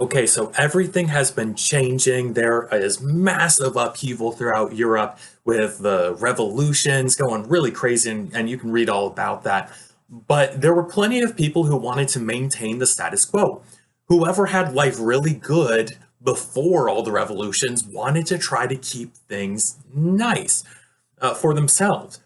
Okay, so everything has been changing. There is massive upheaval throughout Europe with the revolutions going really crazy, and you can read all about that. But there were plenty of people who wanted to maintain the status quo. Whoever had life really good before all the revolutions wanted to try to keep things nice for themselves.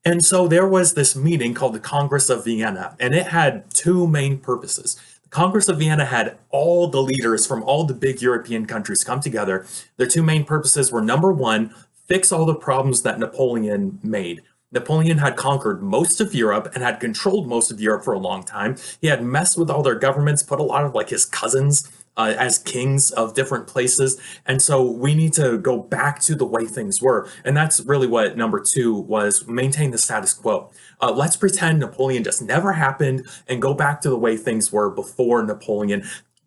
And so there was this meeting called the Congress of Vienna, and it had two main purposes. The Congress of Vienna had all the leaders from all the big European countries come together. Their two main purposes were number one, fix all the problems that Napoleon made. Napoleon had conquered most of Europe and had controlled most of Europe for a long time. He had messed with all their governments, put a lot of like his cousins as kings of different places. And so we need to go back to the way things were. And that's really what number two was, maintain the status quo. Let's pretend Napoleon just never happened and go back to the way things were before Napoleon.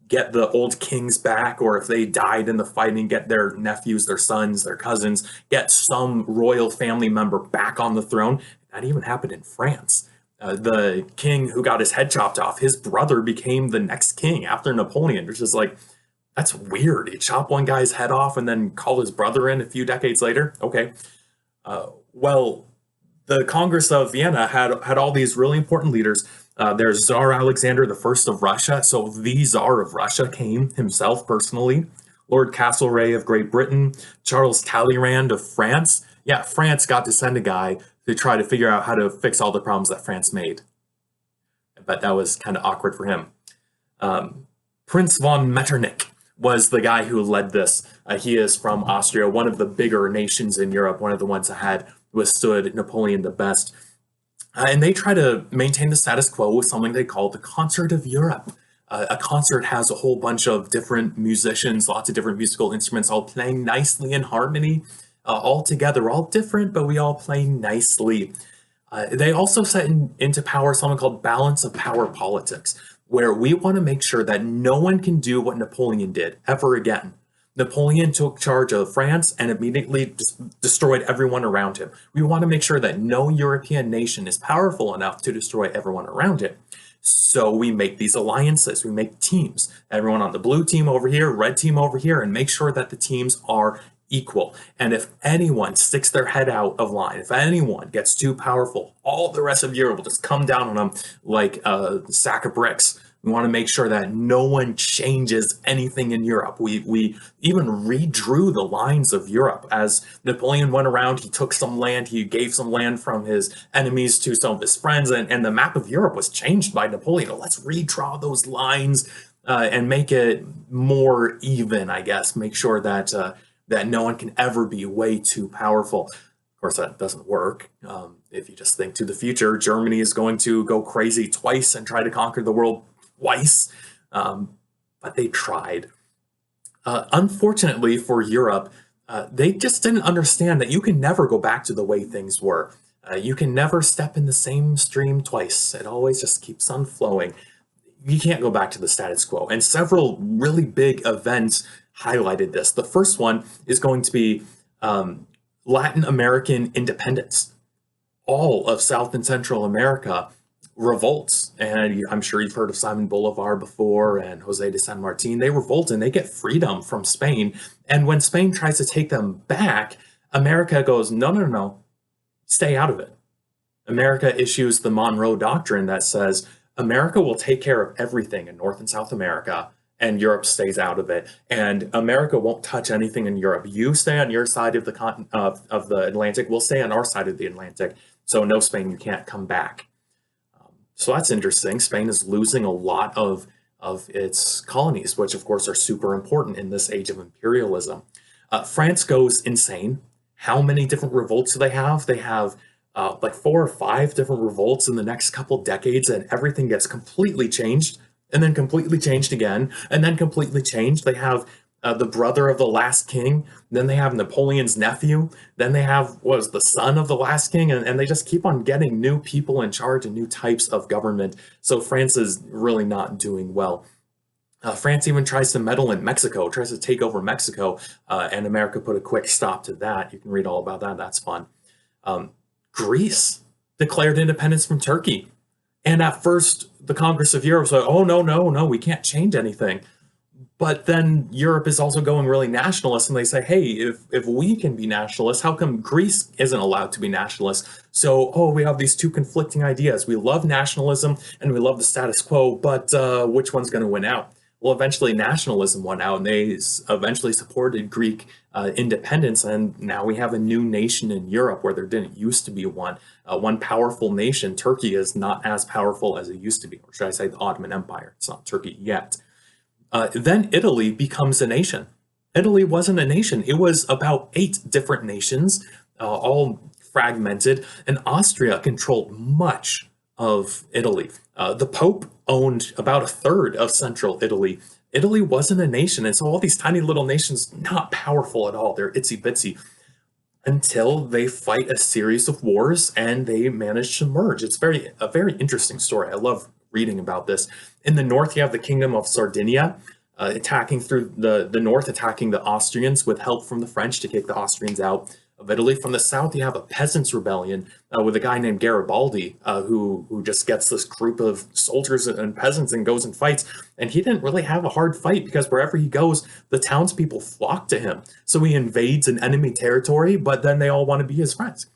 Get the old kings back, or if they died in the fighting, get their nephews, their sons, their cousins, get some royal family member back on the throne. That even happened in France. The king who got his head chopped off, his brother became the next king after Napoleon, which is like, that's weird. He chopped one guy's head off and then called his brother in a few decades later. Okay. Well, the Congress of Vienna had all these really important leaders. There's Tsar Alexander the First of Russia. So the Tsar of Russia came himself personally. Lord Castlereagh of Great Britain, Charles Talleyrand of France. Yeah, France got to send a guy to try to figure out how to fix all the problems that France made. But that was kind of awkward for him. Prince von Metternich was the guy who led this. He is from Austria, one of the bigger nations in Europe, one of the ones that had withstood Napoleon the best. And they try to maintain the status quo with something they call the Concert of Europe. A concert has a whole bunch of different musicians, lots of different musical instruments, all playing nicely in harmony, all together, all different, but we all play nicely. They also set into power something called balance of power politics, where we want to make sure that no one can do what Napoleon did ever again. Napoleon took charge of France and immediately destroyed everyone around him. We want to make sure that no European nation is powerful enough to destroy everyone around it. So we make these alliances, we make teams, everyone on the blue team over here, red team over here, and make sure that the teams are equal. And if anyone sticks their head out of line, if anyone gets too powerful, all the rest of Europe will just come down on them like a sack of bricks. We want to make sure that no one changes anything in Europe. We even redrew the lines of Europe. As Napoleon went around, he took some land, he gave some land from his enemies to some of his friends, and the map of Europe was changed by Napoleon. Let's redraw those lines and make it more even, I guess. Make sure that that no one can ever be way too powerful. Of course, that doesn't work. If you just think to the future, Germany is going to go crazy twice and try to conquer the world twice, but they tried. Unfortunately for Europe, they just didn't understand that you can never go back to the way things were. You can never step in the same stream twice. It always just keeps on flowing. You can't go back to the status quo. And several really big events highlighted this. The first one is going to be Latin American independence. All of South and Central America revolts, and I'm sure you've heard of Simon Bolivar before and Jose de San Martin. They revolt and they get freedom from Spain. And when Spain tries to take them back, America goes, no, no, no, stay out of it. America issues the Monroe Doctrine that says America will take care of everything in North and South America, and Europe stays out of it. And America won't touch anything in Europe. You stay on your side of the of the Atlantic. We'll stay on our side of the Atlantic. So no, Spain, you can't come back. So that's interesting. Spain is losing a lot of its colonies, which of course are super important in this age of imperialism. France goes insane. How many different revolts do they have? They have like 4 or 5 different revolts in the next couple decades, and everything gets completely changed, and then completely changed again, and then completely changed. They have the brother of the last king, then they have Napoleon's nephew, then they have what was the son of the last king, and they just keep on getting new people in charge and new types of government. So France is really not doing well. France even tries to meddle in Mexico, tries to take over Mexico, and America put a quick stop to that. You can read all about that. That's fun. Greece declared independence from Turkey. And at first, the Congress of Europe was like, oh, no, no, no, we can't change anything. But then Europe is also going really nationalist, and they say, hey, if we can be nationalists, how come Greece isn't allowed to be nationalist? So, oh, we have these two conflicting ideas. We love nationalism and we love the status quo, but which one's going to win out? Well, eventually nationalism won out, and they eventually supported Greek independence, and now we have a new nation in Europe where there didn't used to be one. One powerful nation. Turkey is not as powerful as it used to be, or should I say the Ottoman Empire. It's not Turkey yet. Then Italy becomes a nation. Italy wasn't a nation. It was about 8 different nations, all fragmented, and Austria controlled much of Italy. The Pope owned about a third of central Italy. Italy wasn't a nation, and so all these tiny little nations, not powerful at all. They're itsy bitsy until they fight a series of wars and they manage to merge. It's a very interesting story. I love reading about this. In the north, you have the Kingdom of Sardinia attacking through the north, attacking the Austrians with help from the French to kick the Austrians out of Italy. From the south, you have a peasants' rebellion with a guy named Garibaldi who just gets this group of soldiers and peasants and goes and fights. And he didn't really have a hard fight because wherever he goes, the townspeople flock to him. So he invades an enemy territory, but then they all want to be his friends.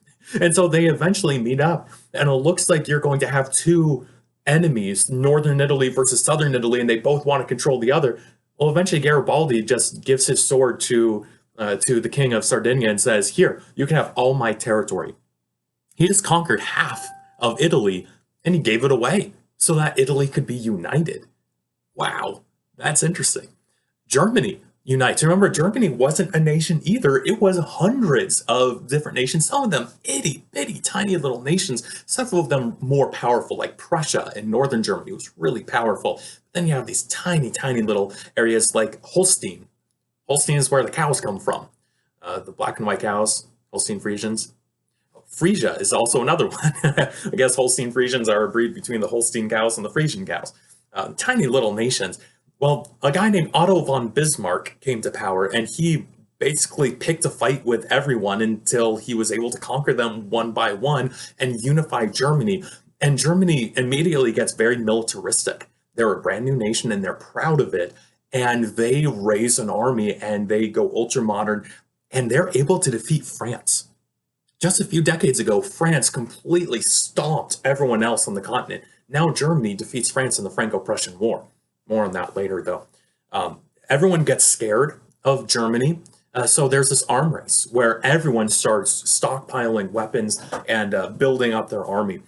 And so they eventually meet up. And it looks like you're going to have two enemies, northern Italy versus southern Italy, and they both want to control the other. Well, eventually Garibaldi just gives his sword to the king of Sardinia and says, here, you can have all my territory. He just conquered half of Italy and he gave it away so that Italy could be united. Wow, that's interesting. Germany unites. Remember, Germany wasn't a nation either. It was hundreds of different nations, some of them itty bitty tiny little nations, several of them more powerful, like Prussia in northern Germany was really powerful. Then you have these tiny little areas like Holstein. Holstein is where the cows come from. The black and white cows, Holstein Friesians. Frisia is also another one. I guess Holstein Friesians are a breed between the Holstein cows and the Frisian cows. Tiny little nations. Well, a guy named Otto von Bismarck came to power, and he basically picked a fight with everyone until he was able to conquer them one by one and unify Germany. And Germany immediately gets very militaristic. They're a brand new nation, and they're proud of it. And they raise an army, and they go ultra modern, and they're able to defeat France. Just a few decades ago, France completely stomped everyone else on the continent. Now Germany defeats France in the Franco-Prussian War. More on that later, though. Everyone gets scared of Germany, so there's this arm race where everyone starts stockpiling weapons and building up their army.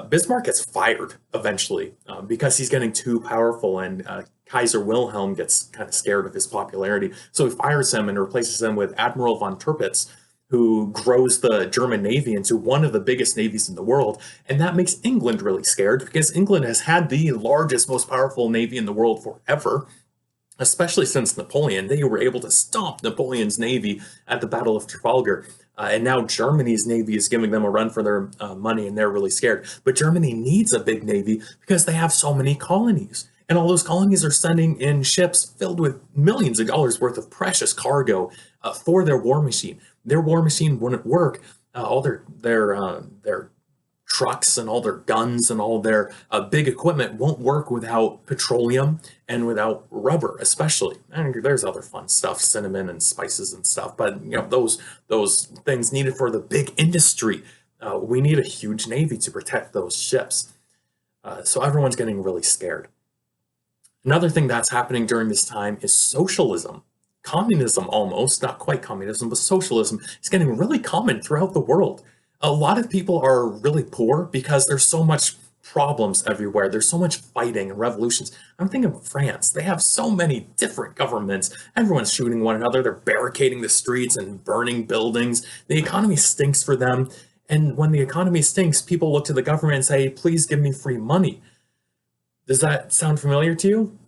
Bismarck gets fired eventually because he's getting too powerful, and Kaiser Wilhelm gets kind of scared of his popularity. So he fires him and replaces him with Admiral von Tirpitz, who grows the German Navy into one of the biggest navies in the world. And that makes England really scared because England has had the largest, most powerful navy in the world forever, especially since Napoleon. They were able to stomp Napoleon's navy at the Battle of Trafalgar. And now Germany's navy is giving them a run for their money, and they're really scared. But Germany needs a big navy because they have so many colonies. And all those colonies are sending in ships filled with millions of dollars worth of precious cargo for their war machine. Their war machine wouldn't work. All their trucks and all their guns and all their big equipment won't work without petroleum and without rubber, especially. And there's other fun stuff, cinnamon and spices and stuff. But those things needed for the big industry. We need a huge navy to protect those ships. So everyone's getting really scared. Another thing that's happening during this time is socialism. Communism almost, not quite communism, but socialism is getting really common throughout the world. A lot of people are really poor because there's so much problems everywhere. There's so much fighting and revolutions. I'm thinking of France. They have so many different governments. Everyone's shooting one another. They're barricading the streets and burning buildings. The economy stinks for them. And when the economy stinks, people look to the government and say, please give me free money. Does that sound familiar to you?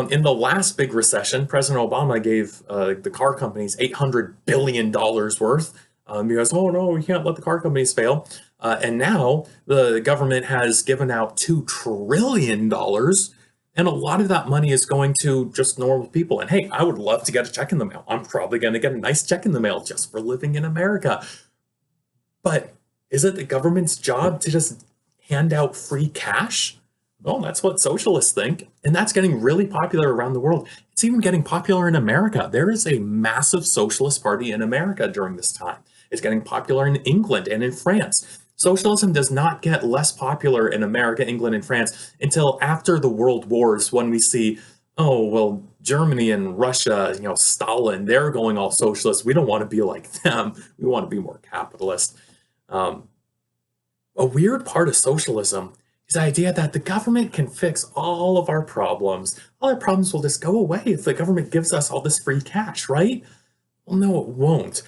In the last big recession, President Obama gave the car companies $800 billion worth because, oh no, we can't let the car companies fail. And now the government has given out $2 trillion, and a lot of that money is going to just normal people. And hey, I would love to get a check in the mail. I'm probably going to get a nice check in the mail just for living in America. But is it the government's job to just hand out free cash? Well, that's what socialists think, and that's getting really popular around the world. It's even getting popular in America. There is a massive socialist party in America during this time. It's getting popular in England and in France. Socialism does not get less popular in America, England, and France until after the World Wars, when we see, oh, well, Germany and Russia, Stalin, they're going all socialist. We don't want to be like them. We want to be more capitalist. Um, a weird part of socialism is the idea that the government can fix all of our problems. All our problems will just go away if the government gives us all this free cash, right? Well, no, it won't.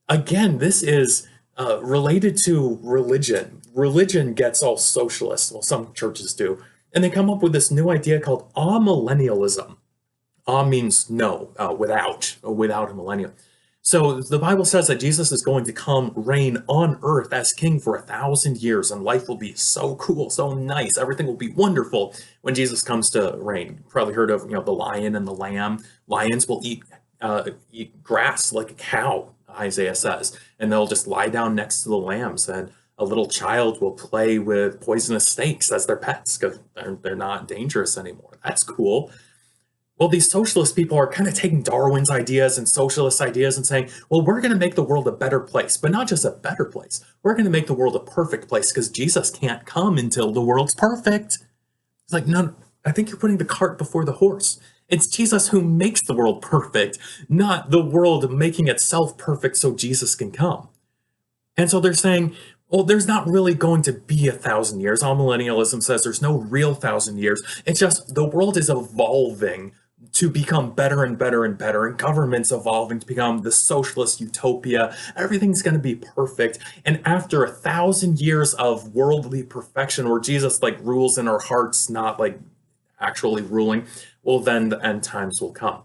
Again, this is related to religion. Religion gets all socialist. Well, some churches do. And they come up with this new idea called amillennialism. Means no, without a millennium. So the Bible says that Jesus is going to come reign on earth as king for 1,000 years, and life will be so cool, so nice. Everything will be wonderful when Jesus comes to reign. You've probably heard of the lion and the lamb. Lions will eat grass like a cow, Isaiah says, and they'll just lie down next to the lambs. And a little child will play with poisonous snakes as their pets because they're not dangerous anymore. That's cool. Well, these socialist people are kind of taking Darwin's ideas and socialist ideas and saying, well, we're going to make the world a better place, but not just a better place. We're going to make the world a perfect place because Jesus can't come until the world's perfect. It's like, no, I think you're putting the cart before the horse. It's Jesus who makes the world perfect, not the world making itself perfect so Jesus can come. And so they're saying, well, there's not really going to be 1,000 years. Amillennialism says there's no real 1,000 years. It's just the world is evolving to become better and better and better, and government's evolving to become the socialist utopia. Everything's going to be perfect. And after 1,000 years of worldly perfection, where Jesus rules in our hearts, not actually ruling, well, then the end times will come.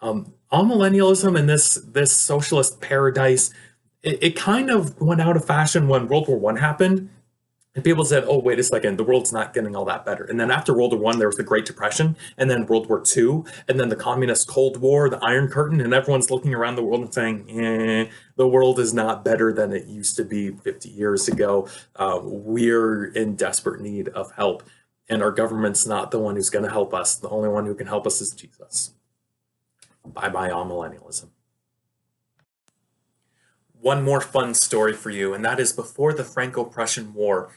Amillennialism and this socialist paradise, it kind of went out of fashion when World War I happened. And people said, oh, wait a second, the world's not getting all that better. And then after World War I, there was the Great Depression, and then World War II, and then the Communist Cold War, the Iron Curtain, and everyone's looking around the world and saying, the world is not better than it used to be 50 years ago. We're in desperate need of help, and our government's not the one who's going to help us. The only one who can help us is Jesus. Bye-bye, amillennialism. One more fun story for you, and that is before the Franco-Prussian War,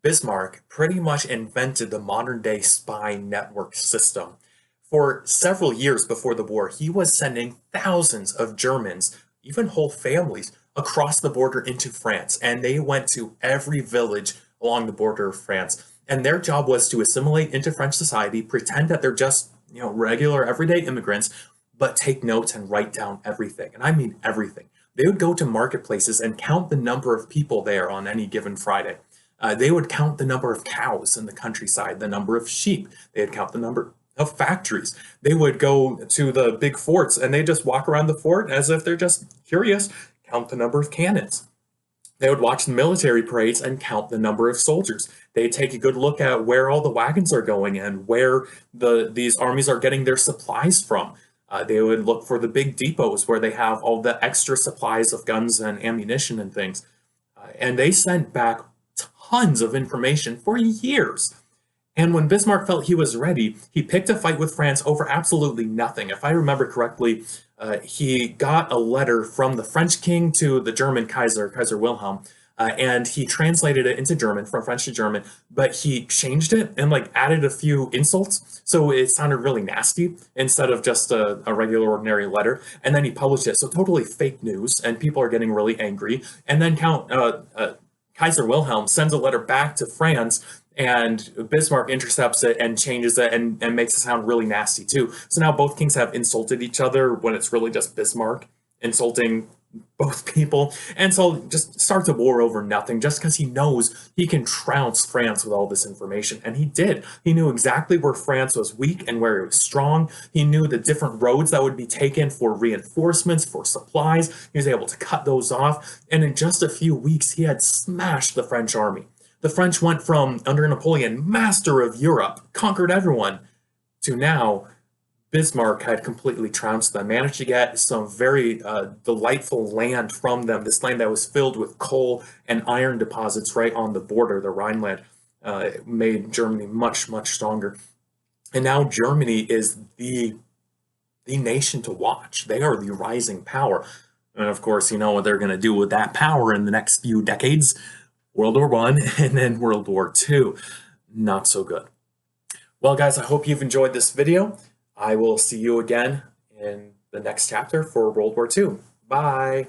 Bismarck pretty much invented the modern-day spy network system. For several years before the war, he was sending thousands of Germans, even whole families, across the border into France, and they went to every village along the border of France. And their job was to assimilate into French society, pretend that they're just, regular everyday immigrants, but take notes and write down everything. And I mean everything. They would go to marketplaces and count the number of people there on any given Friday. They would count the number of cows in the countryside, the number of sheep. They'd count the number of factories. They would go to the big forts and they just walk around the fort as if they're just curious, count the number of cannons. They would watch the military parades and count the number of soldiers. They'd take a good look at where all the wagons are going and where these armies are getting their supplies from. They would look for the big depots where they have all the extra supplies of guns and ammunition and things. And they sent back tons of information for years. And when Bismarck felt he was ready, he picked a fight with France over absolutely nothing. If I remember correctly, he got a letter from the French king to the German Kaiser Wilhelm, and he translated it into German, from French to German, but he changed it and added a few insults, so it sounded really nasty instead of just a regular ordinary letter. And then he published it, so totally fake news, and people are getting really angry. And then Kaiser Wilhelm sends a letter back to France, and Bismarck intercepts it and changes it and makes it sound really nasty too. So now both kings have insulted each other when it's really just Bismarck insulting both people. And so just starts a war over nothing just because he knows he can trounce France with all this information. And he did. He knew exactly where France was weak and where it was strong. He knew the different roads that would be taken for reinforcements, for supplies. He was able to cut those off. And in just a few weeks, he had smashed the French army. The French went from, under Napoleon, master of Europe, conquered everyone, to now Bismarck had completely trounced them, managed to get some very delightful land from them, this land that was filled with coal and iron deposits right on the border, the Rhineland. It made Germany much, much stronger. And now Germany is the nation to watch. They are the rising power. And of course, you know what they're going to do with that power in the next few decades. World War One and then World War Two. Not so good. Well, guys, I hope you've enjoyed this video. I will see you again in the next chapter for World War Two. Bye.